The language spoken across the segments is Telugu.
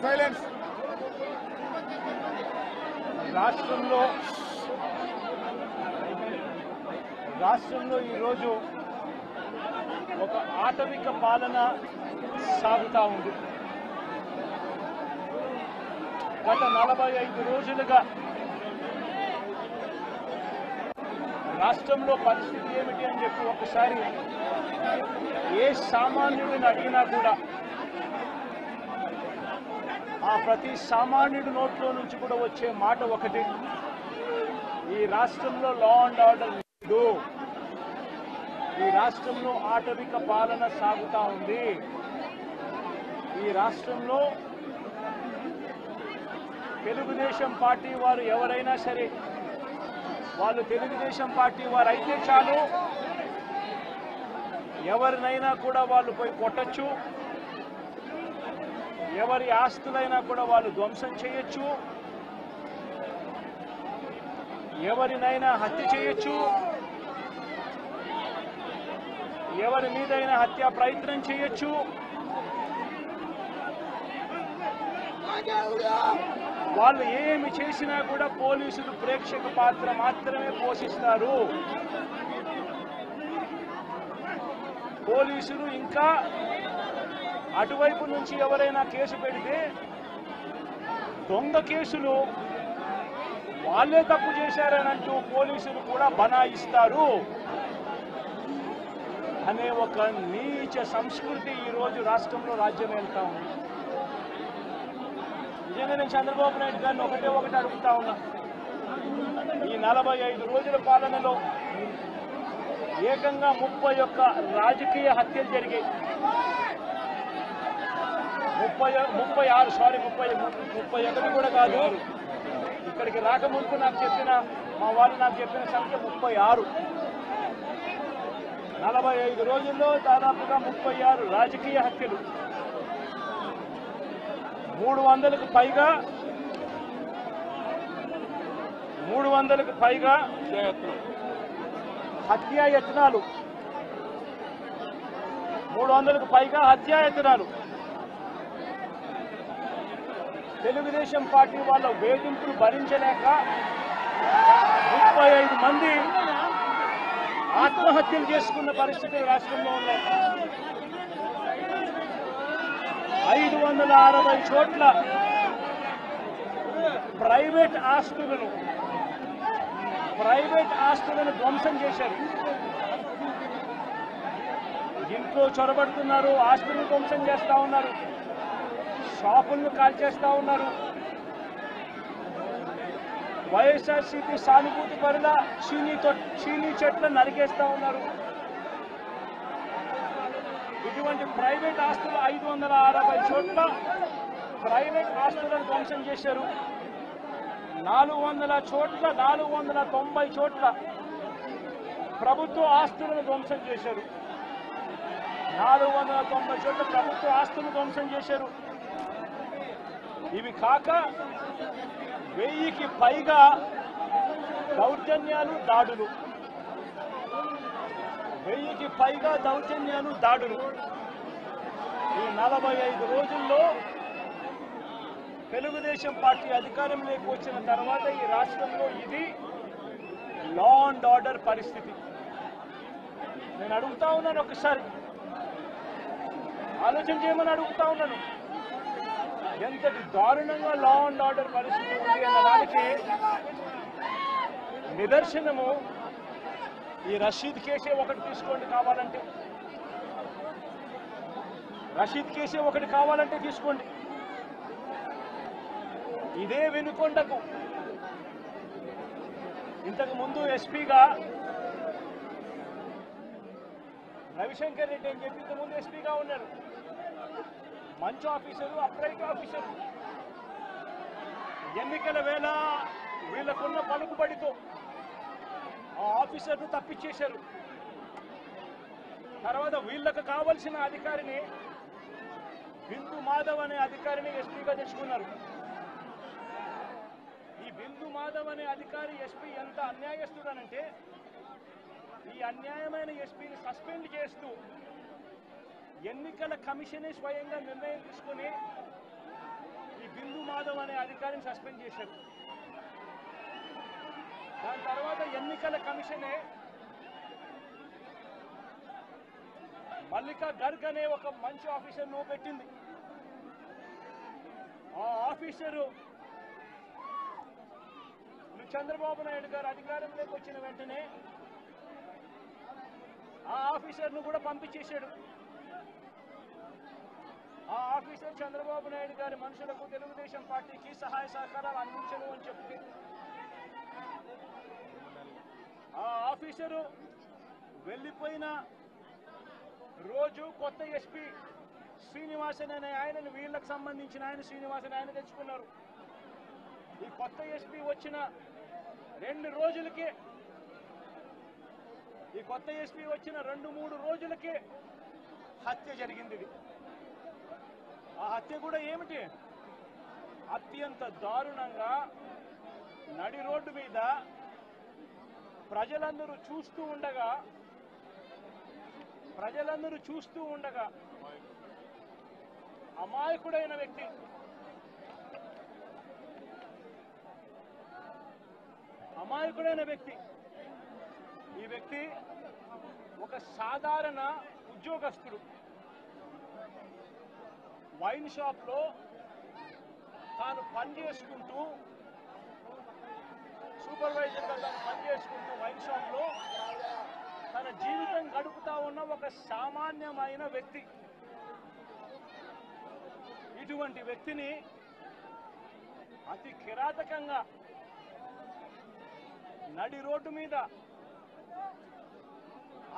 సైలెన్స్. రాష్ట్రంలో ఈరోజు ఒక ఆటవిక పాలన సాగుతా ఉంది. గత 45 రోజులుగా రాష్ట్రంలో పరిస్థితి ఏమిటి అని చెప్పి ఒకసారి ఏ సామాన్యుడిని అడిగినా కూడా ఆ ప్రతి సామాన్యుడి నోట్లో నుంచి కూడా వచ్చే మాట ఒకటి, ఈ రాష్ట్రంలో లా అండ్ ఆర్డర్ లేదు, ఈ రాష్ట్రంలో ఆటవిక పాలన సాగుతా ఉంది, ఈ రాష్ట్రంలో తెలుగుదేశం పార్టీ వారు ఎవరైనా సరే వాళ్ళు తెలుగుదేశం పార్టీ వారు అయితే చాలు, ఎవరినైనా కూడా వాళ్ళు పోయి కొట్టచ్చు, ఎవరి ఆస్తులైనా కూడా వాళ్ళు ధ్వంసం చేయొచ్చు, ఎవరినైనా హత్య చేయొచ్చు, ఎవరి మీదైనా హత్యా ప్రయత్నం చేయొచ్చు. వాళ్ళు ఏమి చేసినా కూడా పోలీసులు ప్రేక్షక పాత్ర మాత్రమే పోషిస్తారు. పోలీసులు ఇంకా అటువైపు నుంచి ఎవరైనా కేసు పెడితే దొంగ కేసులు వాళ్ళే తప్పు చేశారనంటూ పోలీసులు కూడా బనాయిస్తారు అనే ఒక నీచ సంస్కృతి ఈరోజు రాష్ట్రంలో రాజ్యం వెళ్తా ఉంది. నిజంగా నేను చంద్రబాబు నాయుడు గారిని ఒకటి అడుగుతా ఉన్నా, ఈ 45 రోజుల పాలనలో ఏకంగా 31 రాజకీయ హత్యలు జరిగాయి. 31 కూడా కాదు, ఇక్కడికి రాకముందు మా వాళ్ళు నాకు చెప్పిన సంఖ్య 36. 45 రోజుల్లో దాదాపుగా 36 రాజకీయ హత్యలు, 300కు పైగా హత్యాయత్నాలు, 300కు పైగా హత్యాయత్నాలు. తెలుగుదేశం పార్టీ వాళ్ళ వేధింపులు భరించలేక 35 మంది ఆత్మహత్యలు చేసుకున్న పరిస్థితులు రాష్ట్రంలో ఉన్నాయి. 560 చోట్ల ప్రైవేట్ ఆస్తులను ధ్వంసం చేశారు. ఇంట్లో చొరబడుతున్నారు, ఆస్తులను ధ్వంసం చేస్తా ఉన్నారు, షాపులను కాల్చేస్తా ఉన్నారు. వైఎస్ఆర్సీపీ సానుభూతి పరుల చీనీ చెట్లు నరికేస్తా ఉన్నారు. ఇటువంటి ప్రైవేట్ ఆస్తులు 560 చోట్ల ప్రైవేట్ ఆస్తులను ధ్వంసం చేశారు. 490 చోట్ల ప్రభుత్వ ఆస్తులను ధ్వంసం చేశారు. 490 చోట్ల ప్రభుత్వ ఆస్తులను ధ్వంసం చేశారు. ఇవి కాక 1000కి పైగా దౌర్జన్యాలు, దాడులు. 1000కి పైగా దౌర్జన్యాలు, దాడులు. ఈ 45 రోజుల్లో తెలుగుదేశం పార్టీ అధికారంలోకి వచ్చిన తర్వాత ఈ రాష్ట్రంలో ఇది లా అండ్ ఆర్డర్ పరిస్థితి. నేను అడుగుతా ఉన్నాను, ఒకసారి ఆలోచన చేయమని అడుగుతా ఉన్నాను, ఎంతటి దారుణంగా లా అండ్ ఆర్డర్ పరిస్థితి ఉంది అన్నదానికి నిదర్శనము ఈ రషీద్ కేసే ఒకటి తీసుకోండి కావాలంటే, రషీద్ కేసే ఒకటి కావాలంటే తీసుకోండి. ఇదే వినుకొండకు ఇంతకు ముందు ఎస్పీగా రవిశంకర్ రెడ్డి అని చెప్పి ఇంతకుముందు ఎస్పీగా ఉన్నారు. మంచి ఆఫీసరు, అప్రైట్ ఆఫీసరు. ఎన్నికల వేళ వీళ్ళకున్న పలుకుబడితో ఆ ఆఫీసర్ను తప్పించేశారు. తర్వాత వీళ్ళకు కావలసిన అధికారిని, బిందు మాధవ్ అనే అధికారిని ఎస్పీగా తెచ్చుకున్నారు. ఈ బిందు మాధవ్ అనే అధికారి ఎస్పీ ఎంత అన్యాయస్తుడనంటే, ఈ అన్యాయమైన ఎస్పీని సస్పెండ్ చేస్తూ ఎన్నికల కమిషనే స్వయంగా నిర్ణయం తీసుకుని ఈ బిందు మాధవ్ అనే అధికారిని సస్పెండ్ చేశారు. దాని తర్వాత ఎన్నికల కమిషనే మల్లికా గర్గ్ అనే ఒక మంచి ఆఫీసర్ను పెట్టింది. ఆ ఆఫీసరు చంద్రబాబు నాయుడు గారు అధికారంలోకి వచ్చిన వెంటనే ఆ ఆఫీసర్ను కూడా పంపించేశాడు. ఆ ఆఫీసర్ చంద్రబాబు నాయుడు గారి మనుషులకు తెలుగుదేశం పార్టీకి సహాయ సహకారాలు అందించను అని చెప్పి ఆ ఆఫీసరు వెళ్ళిపోయిన రోజు కొత్త ఎస్పీ శ్రీనివాసన్ అనే ఆయనను, వీళ్ళకి సంబంధించిన ఆయన శ్రీనివాసన్ ఆయన తెచ్చుకున్నారు. ఈ కొత్త ఎస్పీ వచ్చిన 2 రోజులకే, ఈ కొత్త ఎస్పీ వచ్చిన 2-3 రోజులకే హత్య జరిగింది. ఇది ఆ హత్య కూడా ఏమిటి, అత్యంత దారుణంగా నడి రోడ్డు మీద ప్రజలందరూ చూస్తూ ఉండగా అమాయకుడైన వ్యక్తి, ఈ వ్యక్తి ఒక సాధారణ ఉద్యోగస్తుడు. వైన్ షాప్లో తాను పనిచేసుకుంటూ, సూపర్వైజర్గా తాను పనిచేసుకుంటూ వైన్ షాప్లో తన జీవితం గడుపుతా ఉన్న ఒక సామాన్యమైన వ్యక్తి. ఇటువంటి వ్యక్తిని అతి కిరాతకంగా నడి రోడ్డు మీద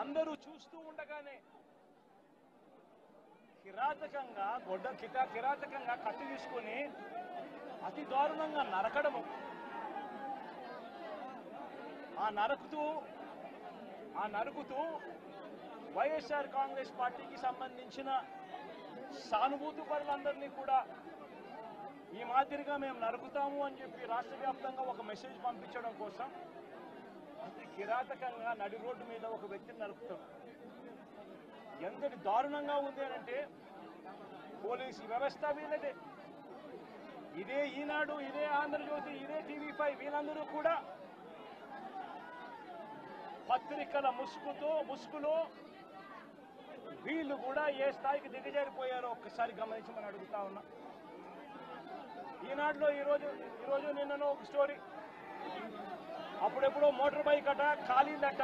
అందరూ చూస్తూ ఉండగానే కిరాతకంగా కత్తి తీసుకొని అతి దారుణంగా నరకడము. ఆ నరుకుతూ వైఎస్ఆర్ కాంగ్రెస్ పార్టీకి సంబంధించిన సానుభూతి పరులందరినీ కూడా ఈ మాదిరిగా మేము నరుకుతాము అని చెప్పి రాష్ట్ర వ్యాప్తంగా ఒక మెసేజ్ పంపించడం కోసం అతి కిరాతకంగా నడి రోడ్డు మీద ఒక వ్యక్తిని నరుకుతాం. ఎంతటి దారుణంగా ఉంది అంటే పోలీసు వ్యవస్థ వీళ్ళదే. ఇదే ఈనాడు, ఇదే ఆంధ్రజ్యోతి, ఇదే TV5 వీళ్ళందరూ కూడా పత్రికల ముసుగులో వీళ్ళు కూడా ఏ స్థాయికి దిగజారిపోయారో ఒక్కసారి గమనించమని అడుగుతా ఉన్నా. ఈనాడులో ఈరోజు నిన్ననో ఒక స్టోరీ, అప్పుడెప్పుడో మోటార్ బైక్ అట కాలిందట.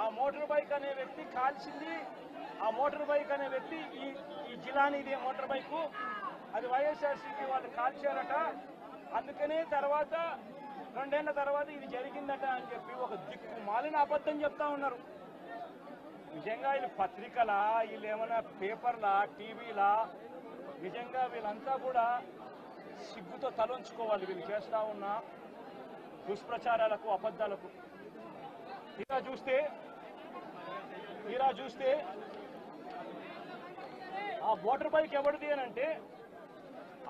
ఆ మోటార్ బైక్ అనే వ్యక్తి కాల్చింది. ఆ మోటార్ బైక్ అనే వ్యక్తి ఈ జిలానీదే మోటార్ బైకు, అది వైఎస్ఆర్సీపీ వాళ్ళు కాల్చారట. అందుకనే తర్వాత 2 ఏళ్ల తర్వాత ఇది జరిగిందట అని చెప్పి ఒక దిక్కుమాలిన అబద్ధం చెప్తా ఉన్నారు. నిజంగా వీళ్ళు పత్రికలా, వీళ్ళు ఏమైనా పేపర్లా, టీవీలా? నిజంగా వీళ్ళంతా కూడా సిగ్గుతో తలొంచుకోవాలి వీళ్ళు చేస్తా ఉన్న దుష్ప్రచారాలకు, అబద్ధాలకు. తీరా చూస్తే ఆ మోటార్ బైక్ ఎవరిది అని అంటే,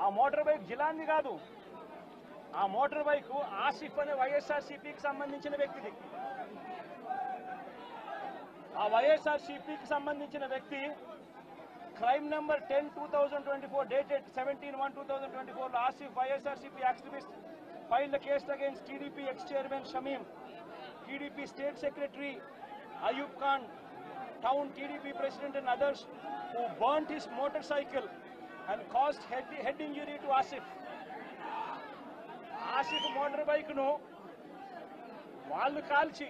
ఆ మోటార్ బైక్ జిలాంది కాదు. ఆ మోటార్ బైక్ ఆసిఫ్ అనే వైఎస్ఆర్సీపీకి సంబంధించిన వ్యక్తిది. ఆ వైఎస్ఆర్సీపీకి సంబంధించిన వ్యక్తి క్రైమ్ నెంబర్ 10/2024 డేటెడ్ 17/1/2024 లో Asif YSRCP activist filed a case against TDP ex-chairman Shamim, TDP state secretary Ayub Khan, town TDP president and others who burnt his motorcycle and caused head injury to Asif. Asif motor bike nu వాళ్ళు కాల్చి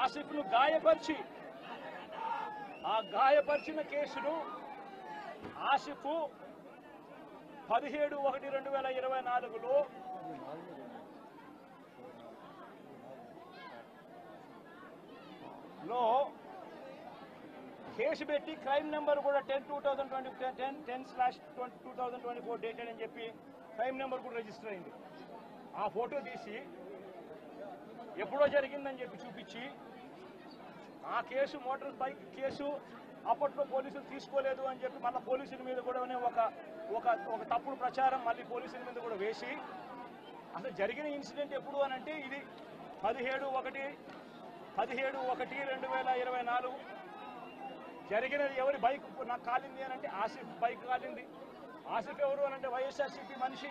ఆసిఫ్ను గాయపరిచి, ఆ గాయపరిచిన కేసును ఆసిఫ్ 17/1/2024లో కేసు పెట్టి క్రైమ్ నెంబర్ కూడా 10/2024 డేటెడ్ అని చెప్పి క్రైమ్ నెంబర్ కూడా రిజిస్టర్ అయింది. ఆ ఫోటో తీసి ఎప్పుడో జరిగిందని చెప్పి చూపించి, ఆ కేసు మోటార్ బైక్ కేసు అప్పట్లో పోలీసులు తీసుకోలేదు అని చెప్పి మళ్ళీ పోలీసుల మీద కూడా ఒక తప్పుడు ప్రచారం మళ్ళీ పోలీసుల మీద కూడా వేసి, అసలు జరిగిన ఇన్సిడెంట్ ఎప్పుడు అని అంటే ఇది 17/1/2024 జరిగినది. ఎవరి బైక్ నాకు కాలింది అని అంటే ఆసిఫ్ బైక్ కాలింది. ఆసిఫ్ ఎవరు అని అంటే వైఎస్ఆర్సీపీ మనిషి,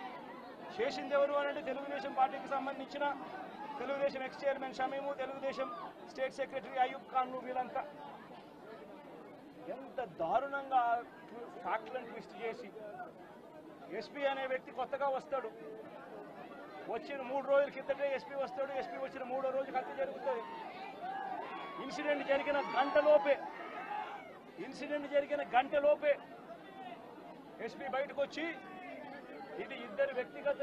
చేసింది ఎవరు అని అంటే తెలుగుదేశం పార్టీకి సంబంధించిన Telugu Desam ex chairman Shamim, Telugu Desam state secretary Ayub ఖాన్లు, వీళ్ళంతా ఎంత దారుణంగా ఫ్యాక్ట్లను ట్విస్ట్ చేసి ఎస్పీ అనే వ్యక్తి కొత్తగా వస్తాడు, వచ్చిన 3 రోజుల కిందటే ఎస్పీ వస్తాడు, ఎస్పీ వచ్చిన 3వ రోజుకి హత్య జరుగుతుంది. ఇన్సిడెంట్ జరిగిన గంటలోపే ఎస్పీ బయటకు వచ్చి ఇది ఇద్దరు వ్యక్తిగత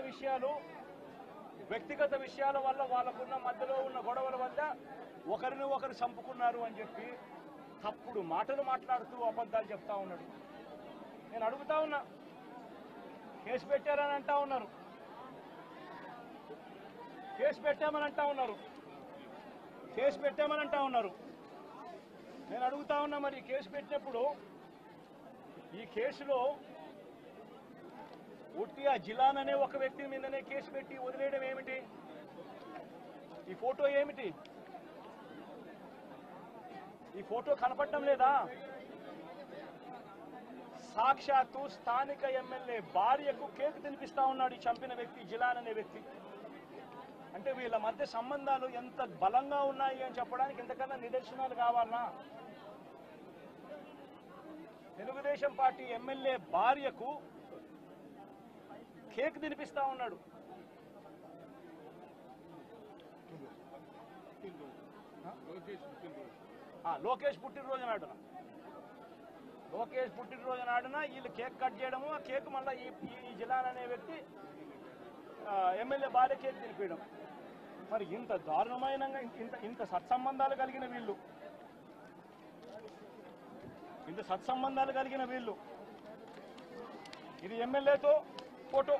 విషయాల వల్ల వాళ్ళకున్న మధ్యలో ఉన్న గొడవల వల్ల ఒకరిని ఒకరు చంపుకున్నారు అని చెప్పి తప్పుడు మాటలు మాట్లాడుతూ అబద్ధాలు చెప్తా ఉన్నాడు. నేను అడుగుతా ఉన్నా, కేసు పెట్టారని అంటా ఉన్నారు, కేసు పెట్టామని అంటా ఉన్నారు. నేను అడుగుతా ఉన్నా, మరి కేసు పెట్టినప్పుడు ఈ కేసులో ఉట్టి ఆ జిలాన్ అనే ఒక వ్యక్తి మీదనే కేసు పెట్టి వదిలేయడం ఏమిటి? ఈ ఫోటో ఏమిటి? ఈ ఫోటో కనపడటం లేదా? సాక్షాత్తు స్థానిక ఎమ్మెల్యే భార్యకు కేక్ తినిపిస్తా ఉన్నాడు ఈ చంపిన వ్యక్తి, జిలాన్ అనే వ్యక్తి. అంటే వీళ్ళ మధ్య సంబంధాలు ఎంత బలంగా ఉన్నాయి అని చెప్పడానికి ఇంతకన్నా నిదర్శనాలు కావాలనా? తెలుగుదేశం పార్టీ ఎమ్మెల్యే భార్యకు కేక్ తినిపిస్తా ఉన్నాడు. లోకేష్ పుట్టినరోజు నాడున వీళ్ళు కేక్ కట్ చేయడము, ఆ కేక్ మళ్ళీ ఈ జిలాన్ అనే వ్యక్తి ఎమ్మెల్యే భార్య కేక్ తినిపించడం. మరి ఇంత దారుణమైన ఇంత సత్సంబంధాలు కలిగిన వీళ్ళు, ఇది ఎమ్మెల్యేతో ఫోటో,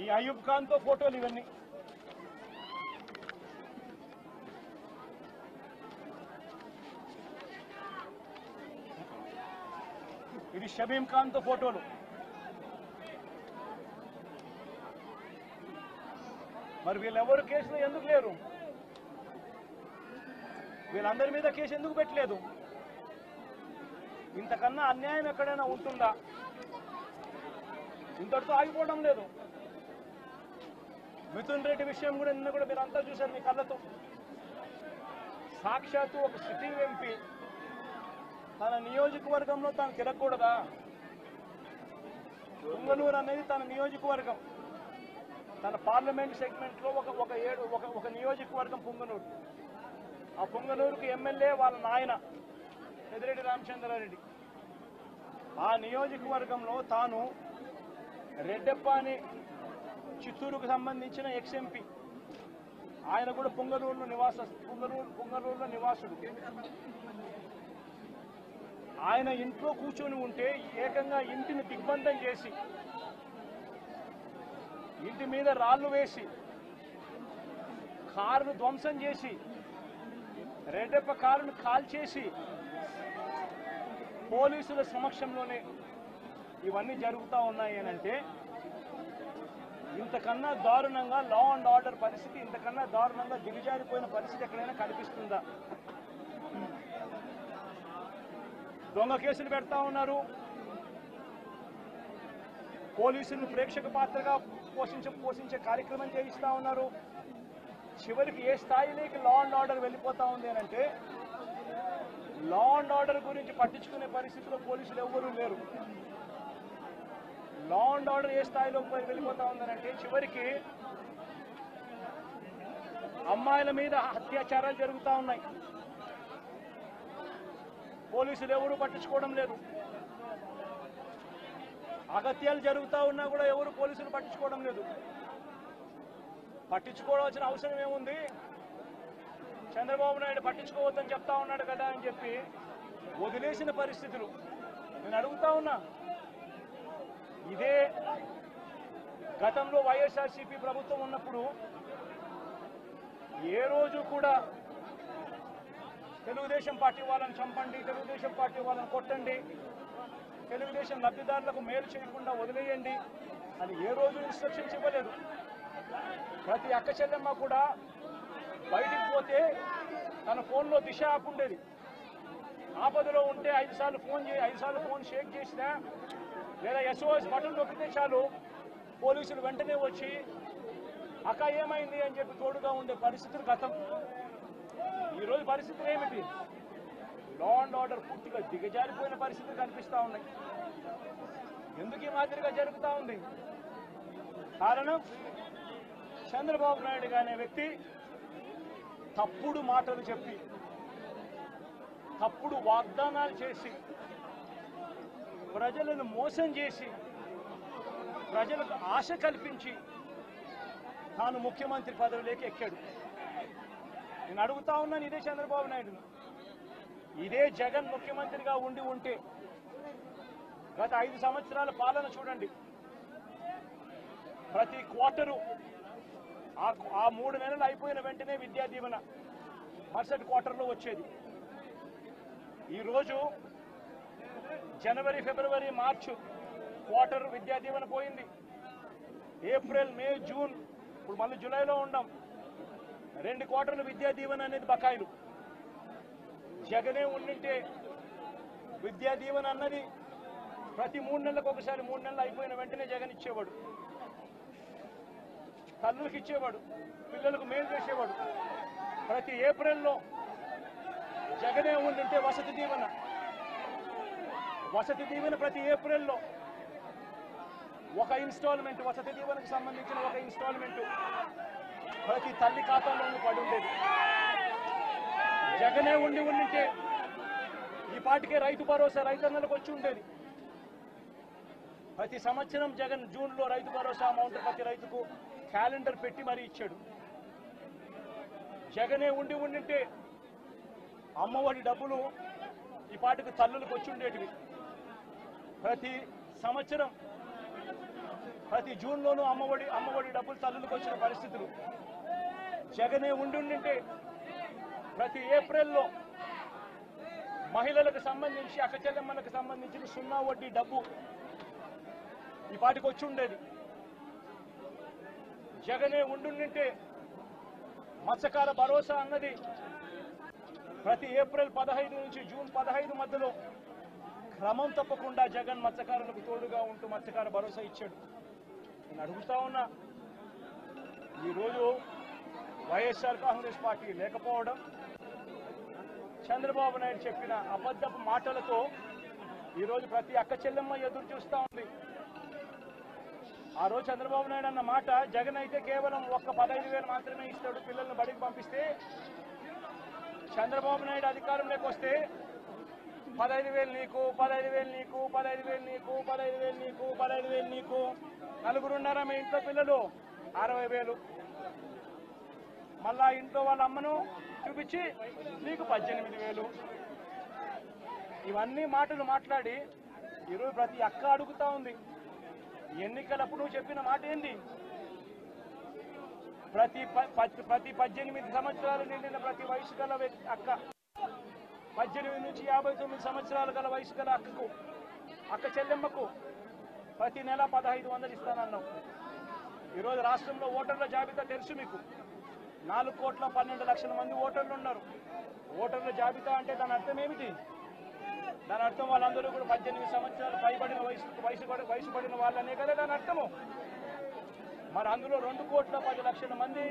ఈ అయూబ్ ఖాన్ తో ఫోటోలు, ఇవన్నీ ఇది షమీం ఖాన్ తో ఫోటోలు. మరి వీళ్ళెవరు కేసులో ఎందుకు లేరు? వీళ్ళందరి మీద కేసు ఎందుకు పెట్టలేదు? ఇంతకన్నా అన్యాయం ఎక్కడైనా ఉంటుందా? ఇంతటితో ఆగిపోవడం లేదు. మిథున్ రెడ్డి విషయం కూడా నిన్న కూడా మీరు అంతా చూశారు మీ కళ్ళతో. సాక్షాత్తు ఒక సిట్టింగ్ ఎంపీ తన నియోజకవర్గంలో తాను తిరగకూడదా? పుంగనూరు అనేది తన నియోజకవర్గం, తన పార్లమెంట్ సెగ్మెంట్లో ఒక నియోజకవర్గం పుంగనూరు. ఆ పుంగనూరుకు ఎమ్మెల్యే వాళ్ళ నాయన పెద్దిరెడ్డి రామచంద్రారెడ్డి. ఆ నియోజకవర్గంలో తాను రెడ్డెప్ప అని చిత్తూరుకు సంబంధించిన ఎక్స్ ఎంపీ, ఆయన కూడా పుంగనూరులో నివాసుడు. ఆయన ఇంట్లో కూర్చొని ఉంటే ఏకంగా ఇంటిని దిగ్బంధం చేసి, ఇంటి మీద రాళ్లు వేసి, కారును ధ్వంసం చేసి, రెడ్డెప్ప కారును కాల్చేసి, పోలీసుల సమక్షంలోనే ఇవన్నీ జరుగుతూ ఉన్నాయి అనంటే ఇంతకన్నా దారుణంగా లా అండ్ ఆర్డర్ పరిస్థితి, ఇంతకన్నా దారుణంగా దిగజారిపోయిన పరిస్థితి ఎక్కడైనా కనిపిస్తుందా? దొంగ కేసులు పెడతా ఉన్నారు, పోలీసులను ప్రేక్షక పాత్రగా పోషించే కార్యక్రమం చేయిస్తా ఉన్నారు. చివరికి ఏ స్థాయిలోకి లా అండ్ ఆర్డర్ వెళ్ళిపోతా ఉంది అనంటే లా అండ్ ఆర్డర్ గురించి పట్టించుకునే పరిస్థితిలో పోలీసులు ఎవ్వరూ లేరు. లా అండ్ ఆర్డర్ ఏ స్థాయిలో వెళ్ళిపోతా ఉందనంటే చివరికి అమ్మాయిల మీద అత్యాచారాలు జరుగుతూ ఉన్నాయి, పోలీసులు ఎవరు పట్టించుకోవడం లేదు. అగత్యాలు జరుగుతూ ఉన్నా కూడా ఎవరు పోలీసులు పట్టించుకోవడం లేదు. పట్టించుకోవాల్సిన అవసరం ఏముంది? చంద్రబాబు నాయుడు పట్టించుకోవద్దని చెప్తా ఉన్నాడు కదా అని చెప్పి వదిలేసిన పరిస్థితులు. నేను అడుగుతా ఉన్నా, ఇదే గతంలో వైఎస్ఆర్సీపీ ప్రభుత్వం ఉన్నప్పుడు ఏ రోజు కూడా తెలుగుదేశం పార్టీ వాళ్ళని చంపండి, తెలుగుదేశం పార్టీ వాళ్ళని కొట్టండి, తెలుగుదేశం లబ్ధిదారులకు మేలు చేయకుండా వదిలేయండి అని ఏ రోజు ఇన్స్ట్రక్షన్స్ ఇవ్వలేదు. ప్రతి అక్క చెల్లెమ్మ కూడా బయటికి పోతే తన ఫోన్లో దిశ యాప్ ఉండేది. ఆపదలో ఉంటే 5 సార్లు ఫోన్ షేక్ చేసినా లేదా SOS బటన్ నొక్కితే చాలు పోలీసులు వెంటనే వచ్చి అక్క ఏమైంది అని చెప్పి తోడుగా ఉండే పరిస్థితులు గతం. ఈరోజు పరిస్థితులు ఏమిటి? లా అండ్ ఆర్డర్ పూర్తిగా దిగజారిపోయిన పరిస్థితులు కనిపిస్తూ ఉన్నాయి. ఎందుకు ఈ మాదిరిగా జరుగుతూ ఉంది? కారణం చంద్రబాబు నాయుడు అనే వ్యక్తి తప్పుడు మాటలు చెప్పి, తప్పుడు వాగ్దానాలు చేసి, ప్రజలను మోసం చేసి, ప్రజలకు ఆశ కల్పించి తాను ముఖ్యమంత్రి పదవిలోకి ఎక్కాడు. నేను అడుగుతా ఉన్నాను ఇదే చంద్రబాబు నాయుడును, ఇదే జగన్ ముఖ్యమంత్రిగా ఉంటే గత 5 సంవత్సరాల పాలన చూడండి. ప్రతి క్వార్టరు ఆ 3 నెలలు అయిపోయిన వెంటనే విద్యా దీవెన మరుసటి క్వార్టర్లో వచ్చేది. ఈరోజు జనవరి, ఫిబ్రవరి, మార్చి క్వార్టర్ విద్యా దీవెన పోయింది. ఏప్రిల్, మే, జూన్, ఇప్పుడు మళ్ళీ జూలైలో ఉన్నాం. 2 క్వార్టర్లు విద్యా దీవెన అనేది బకాయిలు. జగనే ఉండింటే విద్యా దీవెన అన్నది ప్రతి 3 నెలలకు ఒకసారి, 3 నెలలు అయిపోయిన వెంటనే జగన్ ఇచ్చేవాడు. తల్లులకు ఇచ్చేవాడు, పిల్లలకు మేలు చేసేవాడు. ప్రతి ఏప్రిల్లో జగనే ఉండింటే వసతి దీవెన ప్రతి ఏప్రిల్లో ఒక ఇన్స్టాల్మెంట్, వసతి దీవెనకు సంబంధించిన ఒక ఇన్స్టాల్మెంట్ ప్రతి తల్లి ఖాతాలోనూ పడి ఉండేది. జగనే ఉండింటే ఈ పాటికే రైతు భరోసా రైతన్నలకు వచ్చి ఉండేది. ప్రతి సంవత్సరం జగన్ జూన్లో రైతు భరోసా అమౌంట్ ప్రతి రైతుకు క్యాలెండర్ పెట్టి మరీ ఇచ్చాడు. జగనే ఉండింటే అమ్మఒడి డబ్బులు ఈ పాటికి తల్లులకు వచ్చి ఉండేటివి. ప్రతి సంవత్సరం ప్రతి జూన్లోనూ అమ్మఒడి డబ్బులు తల్లులకు వచ్చిన పరిస్థితులు. జగనే ఉండింటే ప్రతి ఏప్రిల్లో మహిళలకు సంబంధించి, అక్క చెల్లెమ్మలకు సంబంధించిన 0 వడ్డీ డబ్బు ఈ పాటికి వచ్చి ఉండేది. జగనే ఉండింటే మత్స్యకార భరోసా అన్నది ప్రతి ఏప్రిల్ 15 నుంచి జూన్ 15 మధ్యలో క్రమం తప్పకుండా జగన్ మత్స్యకారులకు తోడుగా ఉంటూ మత్స్యకార భరోసా ఇచ్చాడు. నేను అడుగుతా ఉన్నా, ఈరోజు వైఎస్ఆర్ కాంగ్రెస్ పార్టీ లేకపోవడం, చంద్రబాబు నాయుడు చెప్పిన అబద్ధపు మాటలతో ఈరోజు ప్రతి అక్క చెల్లెమ్మ ఎదురు చూస్తూ ఉంది. ఆ రోజు చంద్రబాబు నాయుడు అన్న మాట, జగన్ అయితే కేవలం 15,000 మాత్రమే ఇస్తాడు పిల్లల్ని బడికి పంపిస్తే, చంద్రబాబు నాయుడు అధికారంలోకి వస్తే 15,000 నీకు, 15,000 నీకు, 15,000 నీకు, 15,000 నీకు, 15,000 నీకు, నలుగురున్నారా మీ ఇంట్లో పిల్లలు 60,000, మళ్ళా ఇంట్లో వాళ్ళ అమ్మను చూపించి నీకు 18,000. ఇవన్నీ మాటలు మాట్లాడి ఈరోజు ప్రతి అక్క అడుగుతా ఉంది, ఎన్నికలప్పుడు నువ్వు చెప్పిన మాట ఏంది? ప్రతి 18 సంవత్సరాలు నిండిన ప్రతి వయసు గల అక్క, 18 నుంచి 59 సంవత్సరాలు గల వయసు గల అక్క చెల్లెమ్మకు ప్రతి నెల 1,500 ఇస్తానన్నావు. ఈరోజు రాష్ట్రంలో ఓటర్ల జాబితా తెలుసు మీకు. 4,12,00,000 మంది ఓటర్లు ఉన్నారు. ఓటర్ల జాబితా అంటే దాని అర్థం ఏమిటి? దాని అర్థం వాళ్ళందరూ కూడా 18 సంవత్సరాలు పైబడిన వయసు పడిన వాళ్ళనే కదా దాని అర్థము. మరి అందులో 2,10,00,000 మంది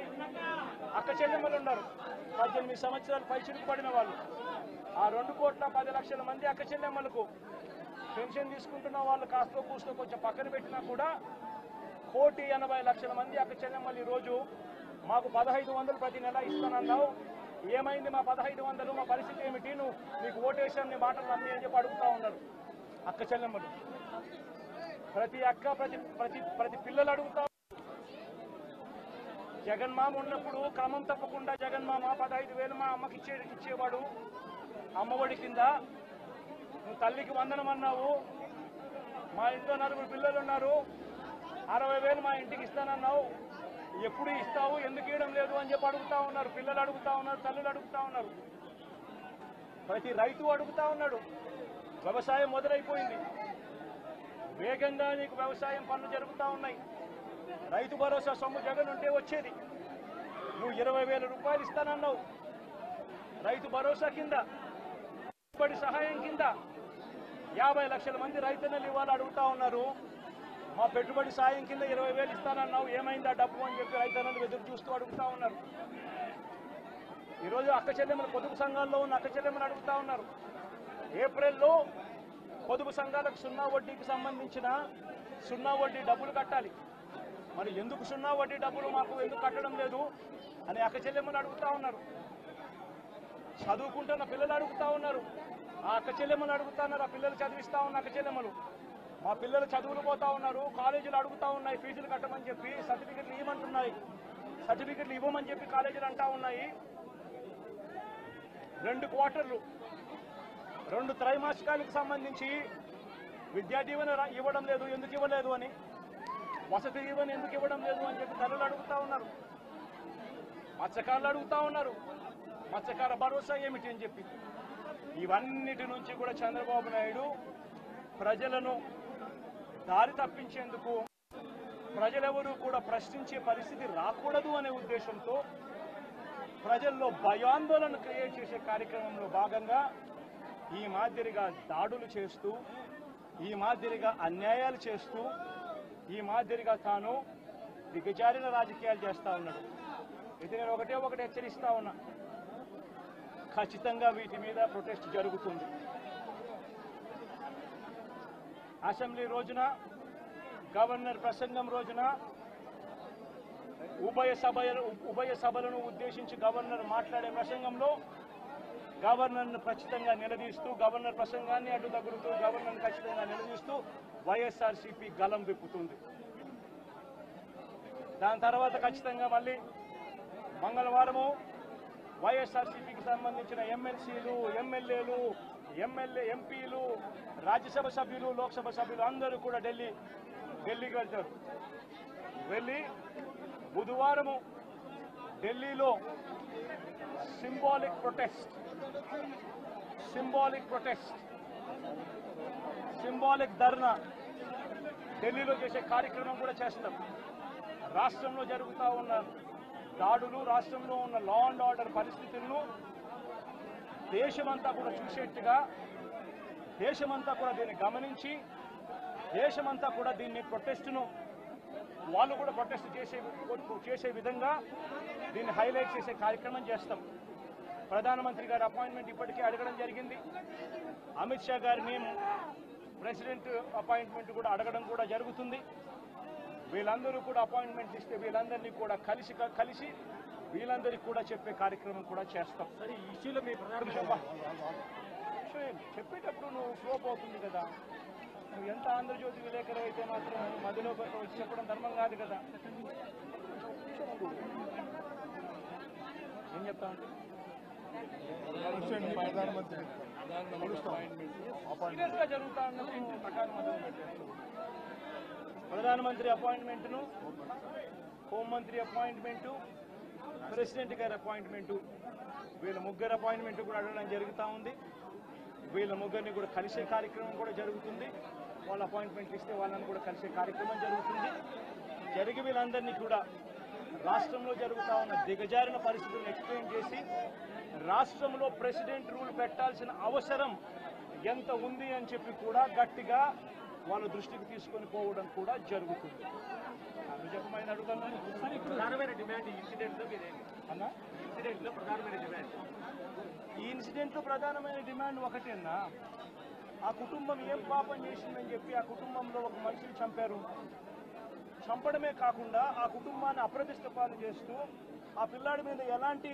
అక్క చెల్లెమ్మలు ఉన్నారు, 18 సంవత్సరాలు పైచిలుకు పడిన వాళ్ళు. ఆ 2,10,00,000 మంది అక్క చెల్లెమ్మలకు పెన్షన్ తీసుకుంటున్న వాళ్ళు కాస్తో కూస్తో కొంచెం పక్కన పెట్టినా కూడా 1,80,00,000 మంది అక్క చెల్లెమ్మలు ఈరోజు మాకు 1,500 ప్రతి నెల ఇస్తానన్నావు, ఏమైంది మా 1,500, మా పరిస్థితి ఏమిటి, నీకు ఓటేసాను నీ మాటలు నమ్మి అని చెప్పి అడుగుతా ఉన్నారు అక్క చెల్లెమ్మలు. ప్రతి అక్క ప్రతి పిల్లలు అడుగుతా. జగన్మామ ఉన్నప్పుడు క్రమం తప్పకుండా జగన్మామ 15,000 మా అమ్మకి ఇచ్చేవాడు అమ్మఒడి కింద. నువ్వు తల్లికి వందనం అన్నావు, మా ఇంట్లో 4 పిల్లలు ఉన్నారు, 60,000 మా ఇంటికి ఇస్తానన్నావు, ఎప్పుడు ఇస్తావు, ఎందుకు ఇవ్వడం లేదు అని చెప్పి అడుగుతా ఉన్నారు. పిల్లలు అడుగుతా ఉన్నారు, తల్లులు అడుగుతా ఉన్నారు, ప్రతి రైతు అడుగుతా ఉన్నాడు. వ్యవసాయం మొదలైపోయింది, వేగంగా నీకు వ్యవసాయం పనులు జరుగుతూ ఉన్నాయి. రైతు భరోసా సొమ్ము జగన్ ఉంటే వచ్చేది. నువ్వు 20,000 రూపాయలు ఇస్తానన్నావు, రైతు భరోసా కింద, పెట్టుబడి సహాయం కింద 50 లక్షల మంది రైతన్నలు ఇవాళ అడుగుతా ఉన్నారు. మా పెట్టుబడి సాయం కింద 20,000 ఇస్తానన్నావు, ఏమైందా డబ్బు అని చెప్పి రైతన్నలు ఎదురు చూస్తూ అడుగుతా ఉన్నారు. ఈరోజు అక్క చెల్లెమ్మలు పొదుపు సంఘాల్లో ఉన్న అక్క చెల్లెమ్మలు అడుగుతా ఉన్నారు. ఏప్రిల్లో పొదుపు సంఘాలకు 0 వడ్డీకి సంబంధించిన 0 వడ్డీ డబ్బులు కట్టాలి. మరి ఎందుకు 0 వడ్డీ డబ్బులు మాకు ఎందుకు కట్టడం లేదు అని అక్క చెల్లెమ్మలు అడుగుతా ఉన్నారు. చదువుకుంటున్న పిల్లలు అడుగుతా ఉన్నారు. ఆ అక్క చెల్లెమ్మలు అడుగుతా ఉన్నారు. ఆ పిల్లలు చదివిస్తా ఉన్న అక్క చెల్లెమ్మలు, మా పిల్లలు చదువులు పోతా ఉన్నారు, కాలేజీలు అడుగుతా ఉన్నాయి ఫీజులు కట్టమని చెప్పి, సర్టిఫికెట్లు ఇవ్వమంటున్నాయి, సర్టిఫికెట్లు ఇవ్వమని చెప్పి కాలేజీలు అంటా ఉన్నాయి. 2 క్వార్టర్లు 2 త్రైమాసికాలకు సంబంధించి విద్యా దీవెన ఇవ్వడం లేదు, ఎందుకు ఇవ్వలేదు అని, వసతి దీవెన ఎందుకు ఇవ్వడం లేదు అని చెప్పి తల్లులు అడుగుతా ఉన్నారు. మత్స్యకారులు అడుగుతా ఉన్నారు, మత్స్యకార భరోసా ఏమిటి అని చెప్పి. ఇవన్నిటి నుంచి కూడా చంద్రబాబు నాయుడు ప్రజలను దారి తప్పించేందుకు, ప్రజలెవరూ కూడా ప్రశ్నించే పరిస్థితి రాకూడదు అనే ఉద్దేశంతో ప్రజల్లో భయాందోళన క్రియేట్ చేసే కార్యక్రమంలో భాగంగా ఈ మాదిరిగా దాడులు చేస్తూ, ఈ మాదిరిగా అన్యాయాలు చేస్తూ, ఈ మాదిరిగా తాను దిగజారిన రాజకీయాలు చేస్తా ఉన్నాడు. ఇది నేను ఒకటే హెచ్చరిస్తా ఉన్నా, ఖచ్చితంగా వీటి మీద ప్రొటెస్ట్ జరుగుతుంది. అసెంబ్లీ రోజున, గవర్నర్ ప్రసంగం రోజున ఉభయ సభలను ఉద్దేశించి గవర్నర్ మాట్లాడే ప్రసంగంలో గవర్నర్ను ఖచ్చితంగా నిలదీస్తూ, గవర్నర్ ప్రసంగాన్ని అడ్డుతగులుతూ, గవర్నర్ను ఖచ్చితంగా నిలదీస్తూ వైఎస్ఆర్సీపీ గలం విప్పుతుంది. దాని తర్వాత ఖచ్చితంగా మళ్ళీ మంగళవారము వైఎస్ఆర్సీపీకి సంబంధించిన ఎమ్మెల్సీలు, ఎమ్మెల్యేలు, ఎంపీలు, రాజ్యసభ సభ్యులు, లోక్సభ సభ్యులు అందరూ కూడా ఢిల్లీకి వెళ్తారు. వెళ్ళి బుధవారము ఢిల్లీలో సింబాలిక్ ధర్నా ఢిల్లీలో చేసే కార్యక్రమం కూడా చేస్తాం. రాష్ట్రంలో జరుగుతూ ఉన్న దాడులు, రాష్ట్రంలో ఉన్న లా అండ్ ఆర్డర్ పరిస్థితులను దేశమంతా కూడా చూసేట్టుగా, దేశమంతా కూడా దీన్ని గమనించి, దేశమంతా కూడా దీన్ని ప్రొటెస్ట్ను వాళ్ళు కూడా ప్రొటెస్ట్ చేసే విధంగా దీన్ని హైలైట్ చేసే కార్యక్రమం చేస్తాం. ప్రధానమంత్రి గారి అపాయింట్మెంట్ ఇప్పటికే అడగడం జరిగింది. అమిత్ షా గారిని ప్రెసిడెంట్ అపాయింట్మెంట్ కూడా అడగడం కూడా జరుగుతుంది. వీళ్ళందరూ కూడా అపాయింట్మెంట్ ఇస్తే వీళ్ళందరినీ కూడా కలిసి వీళ్ళందరికీ కూడా చెప్పే కార్యక్రమం కూడా చేస్తాం. సరే, ఈ ఇష్యూలో మీ చెప్పేటప్పుడు నువ్వు ఫ్లోప్ అవుతుంది కదా. నువ్వు ఎంత ఆంధ్రజ్యోతి విలేకరు అయితే మాత్రం మధ్యలో వచ్చి చెప్పడం ధర్మం కాదు కదా. ఏం చెప్తా ఉంటే సీరియస్గా జరుగుతా ఉన్నది ప్రకారం ప్రధానమంత్రి అపాయింట్మెంట్ను, హోంమంత్రి అపాయింట్మెంటు, ప్రెసిడెంట్ గారి అపాయింట్మెంటు, వీళ్ళ ముగ్గురు అపాయింట్మెంట్ కూడా అడగడం జరుగుతూ ఉంది. వీళ్ళ ముగ్గురిని కూడా కలిసే కార్యక్రమం కూడా జరుగుతుంది. వాళ్ళ అపాయింట్మెంట్ ఇస్తే వాళ్ళని కూడా కలిసే కార్యక్రమం జరుగుతుంది. జరిగి వీళ్ళందరినీ కూడా రాష్ట్రంలో జరుగుతూ ఉన్న దిగజారిన పరిస్థితులను ఎక్స్ప్లెయిన్ చేసి, రాష్ట్రంలో ప్రెసిడెంట్ రూల్ పెట్టాల్సిన అవసరం ఎంత ఉంది అని చెప్పి కూడా గట్టిగా వాళ్ళ దృష్టికి తీసుకొని పోవడం కూడా జరుగుతుంది. నిజమైన అడుగుతున్నాను. ప్రధానమైన డిమాండ్ ఈ ఇన్సిడెంట్లో మీరేంటి అన్న? ఇన్సిడెంట్లో ప్రధానమైన డిమాండ్ ఈ ఇన్సిడెంట్లో ప్రధానమైన డిమాండ్ ఒకటేనా, ఆ కుటుంబం ఏం పాపం చేసిందని చెప్పి ఆ కుటుంబంలో ఒక మనిషిని చంపారు. చంపడమే కాకుండా ఆ కుటుంబాన్ని అప్రతిష్ట పాలు చేస్తూ, ఆ పిల్లాడి మీద ఎలాంటి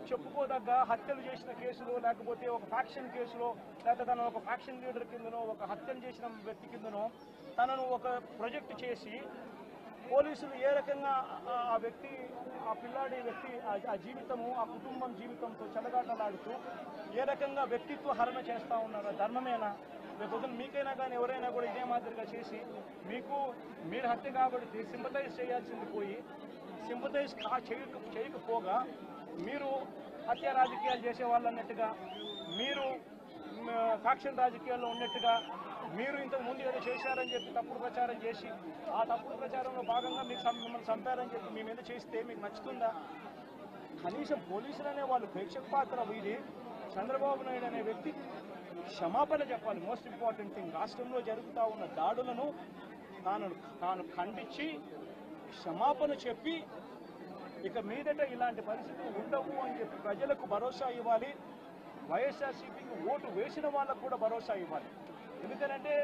చెప్పుకోదగ్గ హత్యలు చేసిన కేసులో, లేకపోతే ఒక ఫ్యాక్షన్ కేసులో, లేకపోతే తను ఒక ఫ్యాక్షన్ లీడర్ కిందనో, ఒక హత్యలు చేసిన వ్యక్తి కిందనో తనను ఒక ప్రొజెక్ట్ చేసి పోలీసులు ఏ రకంగా ఆ వ్యక్తి, ఆ పిల్లాడి వ్యక్తి ఆ జీవితము, ఆ కుటుంబం జీవితంతో చెలగాటలాడుతూ ఏ రకంగా వ్యక్తిత్వ హరణ చేస్తూ ఉన్నారు. ధర్మమేనా? రేపొద్దున మీకైనా కానీ ఎవరైనా కూడా ఇదే మాదిరిగా చేసి మీరు హత్య కాబట్టి సింపతైజ్ చేయాల్సింది పోయి సింపతైజ్ చేయకపోగా మీరు హత్య రాజకీయాలు చేసే వాళ్ళు అన్నట్టుగా, మీరు ఫ్యాక్షన్ రాజకీయాల్లో ఉన్నట్టుగా, మీరు ఇంతకు ముందు ఏదో చేశారని చెప్పి తప్పుడు ప్రచారం చేసి, ఆ తప్పుడు ప్రచారంలో భాగంగా మిమ్మల్ని చంపారని చెప్పి మీ మీద చేస్తే మీకు నచ్చుతుందా? కనీసం పోలీసులు అనే వాళ్ళు ప్రేక్షక పాత్ర వీడి చంద్రబాబు నాయుడు అనే వ్యక్తి క్షమాపణ చెప్పాలి. మోస్ట్ ఇంపార్టెంట్ థింగ్, రాష్ట్రంలో జరుగుతూ ఉన్న దాడులను తాను ఖండించి క్షమాపణ చెప్పి ఇక మీదట ఇలాంటి పరిస్థితులు ఉండవు అని చెప్పి ప్రజలకు భరోసా ఇవ్వాలి. వైఎస్ఆర్సీపీకి ఓటు వేసిన వాళ్ళకు కూడా భరోసా ఇవ్వాలి. ఎందుకంటే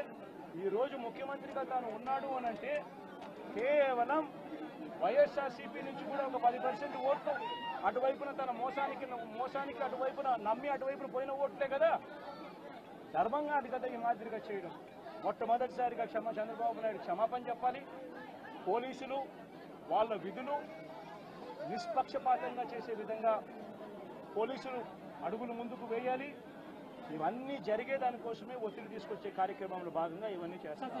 ఈరోజు ముఖ్యమంత్రిగా తాను ఉన్నాడు అని అంటే కేవలం వైఎస్ఆర్సీపీ నుంచి కూడా ఒక 10% ఓట్లు అటువైపున తన మోసానికి అటువైపున నమ్మి అటువైపున పోయిన ఓట్లే కదా. ధర్మంగా అది కదా ఈ మాదిరిగా చేయడం. మొట్టమొదటిసారిగా చంద్రబాబు నాయుడు క్షమాపణ చెప్పాలి. పోలీసులు వాళ్ళ విధులు నిష్పక్షపాతంగా చేసే విధంగా పోలీసులు అడుగులు ముందుకు వేయాలి. ఇవన్నీ జరిగే దానికోసమే ఒత్తిడి తీసుకొచ్చే కార్యక్రమంలో భాగంగా ఇవన్నీ చేస్తారు.